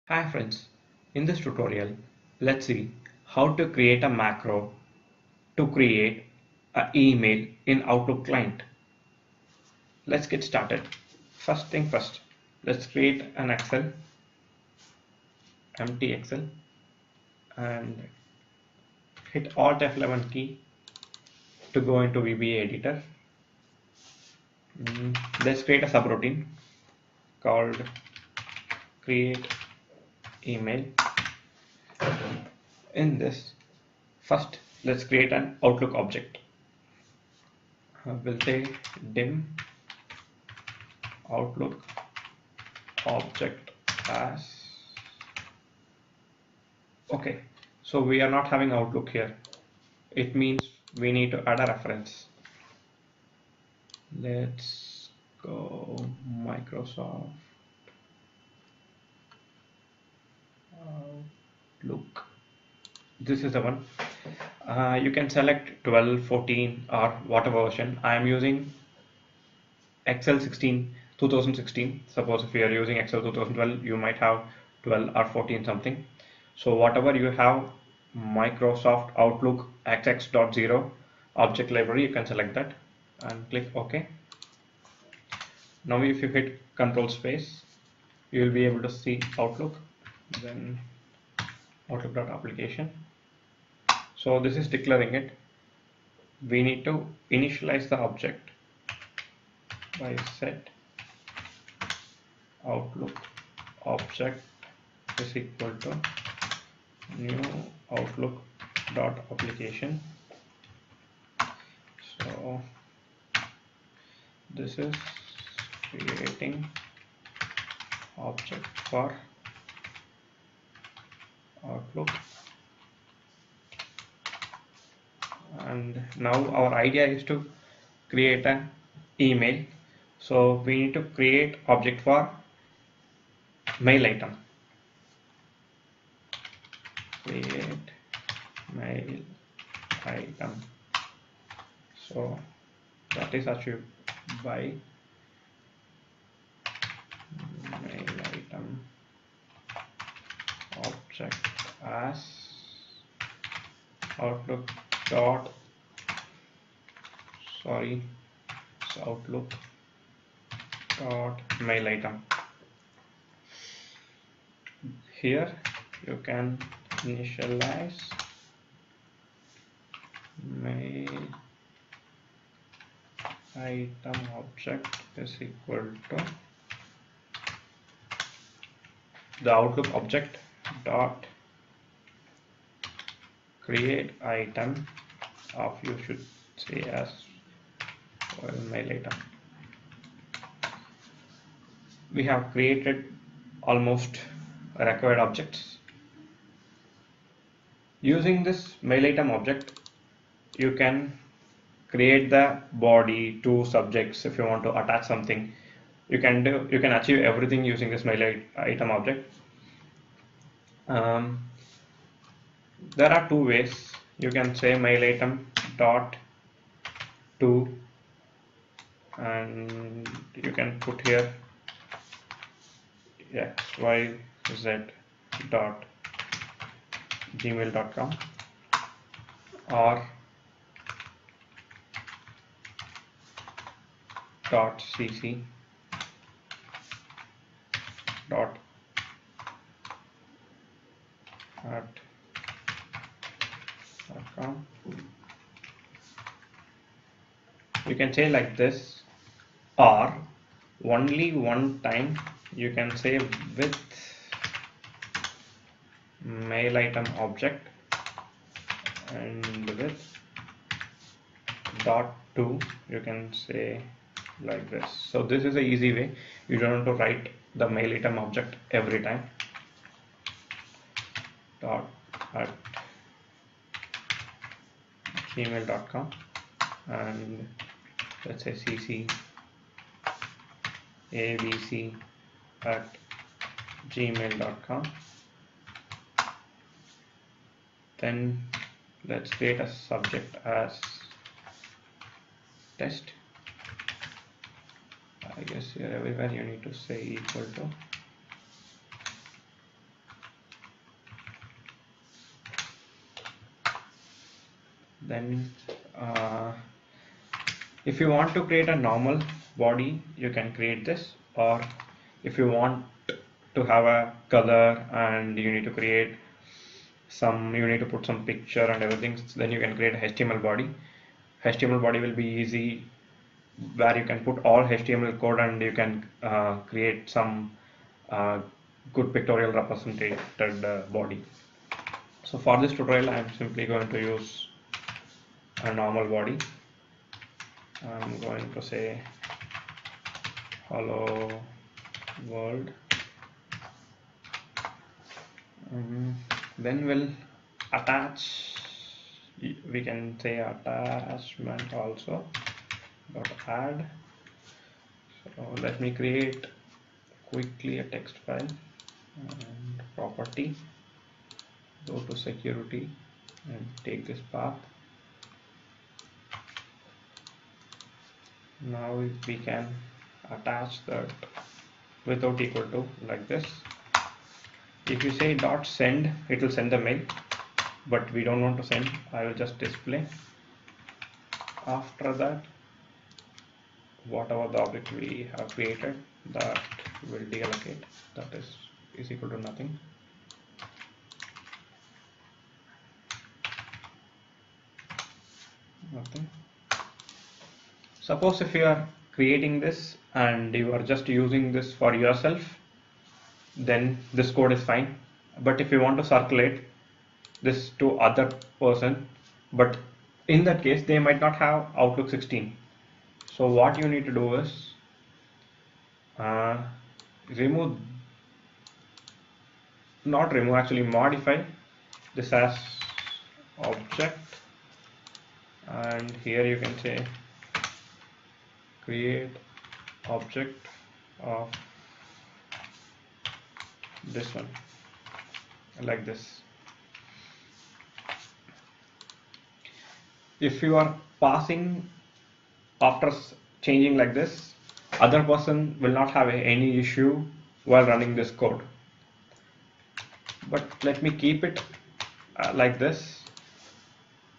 Hi friends, in this tutorial, let's see how to create a macro to create an email in Outlook client. Let's get started. First thing first, let's create an empty Excel and hit Alt F11 key to go into VBA editor. Let's create a subroutine called create email. In this, first let's create an Outlook object. We'll say dim Outlook object as okay. So we are not having Outlook here. It means we need to add a reference. Let's go Microsoft Outlook. This is the one. You can select 12, 14 or whatever version. I am using Excel 16 2016. Suppose if you are using Excel 2012, you might have 12 or 14 something. So whatever you have, Microsoft Outlook XX.0 object library, you can select that and click OK. Now if you hit Control Space, you will be able to see Outlook, then Outlook.application. So this is declaring it. We need to initialize the object by set Outlook object is equal to new Outlook dot application. So this is creating object for Outlook, and now our idea is to create an email. So we need to create object for mail item. Create mail item. So that is achieved by mail item object as Outlook dot Outlook dot mail item. Here you can initialize mail item object is equal to the Outlook object dot create item of, you should say as mail item. We have created almost required objects. Using this mail item object, you can create the body, two subjects. If you want to attach something, you can achieve everything using this mail item object. There are two ways. You can say mail item dot to, and you can put here xyz dot gmail.com or dot cc dot at .com. You can say like this, or only one time you can say with mail item object and with dot to, you can say like this. So this is a easy way. You don't have to write the mail item object every time. Dot at gmail.com and let's say cc abc at gmail.com. Then let's create a subject as test. I guess here everywhere you need to say equal to Then if you want to create a normal body, you can create this, or if you want to have a color and you need to create some, you need to put some picture and everything, then you can create a HTML body. HTML body will be easy, where you can put all HTML code and you can create some good pictorial represented body. So for this tutorial, I am simply going to use a normal body. I'm going to say hello world. Then we'll attach, we can say attachment also, dot add. So let me create quickly a text file and property, go to security and take this path. Now we can attach that without equal to like this. If you say dot send, it will send the mail, but we don't want to send. I will just display. After that, whatever the object we have created, that will deallocate, that is equal to nothing. Nothing. Suppose if you are creating this and you are just using this for yourself, then this code is fine. But if you want to circulate this to other person, but in that case they might not have Outlook 16. So what you need to do is modify this as object, and here you can say create object of this one, like this. If you are passing after changing like this, other person will not have any issue while running this code. But let me keep it like this.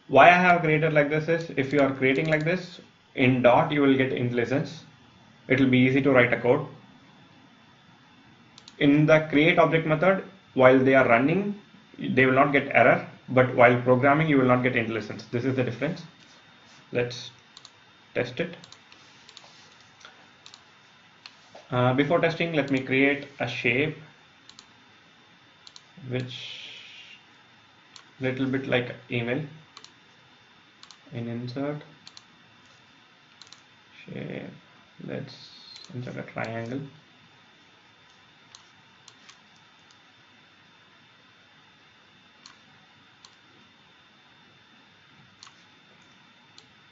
Why I have created like this is, if you are creating like this in dot, you will get IntelliSense. It will be easy to write a code. In the create object method, while they are running, they will not get error, but while programming, you will not get IntelliSense. This is the difference. Let's test it. Before testing, let me create a shape which little bit like email. In insert shape, let's insert a triangle.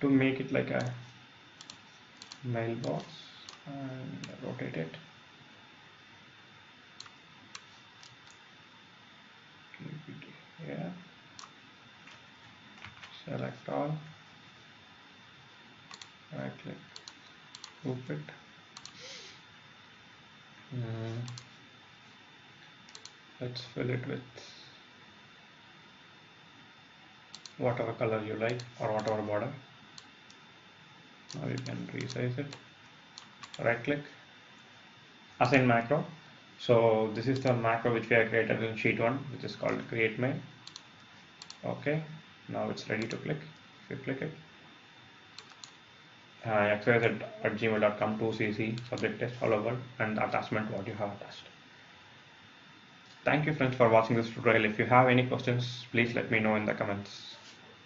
To make it like a mailbox, and rotate it. Keep it here. Select all. Right click, group it. Let's fill it with whatever color you like or whatever border. Now you can resize it. Right click, assign macro. So this is the macro which we have created in sheet 1, which is called create mail. Okay, now it's ready to click. If you click it, xyz@gmail.com 2cc subject test hello world and the attachment what you have attached. Thank you friends for watching this tutorial. If you have any questions, please let me know in the comments.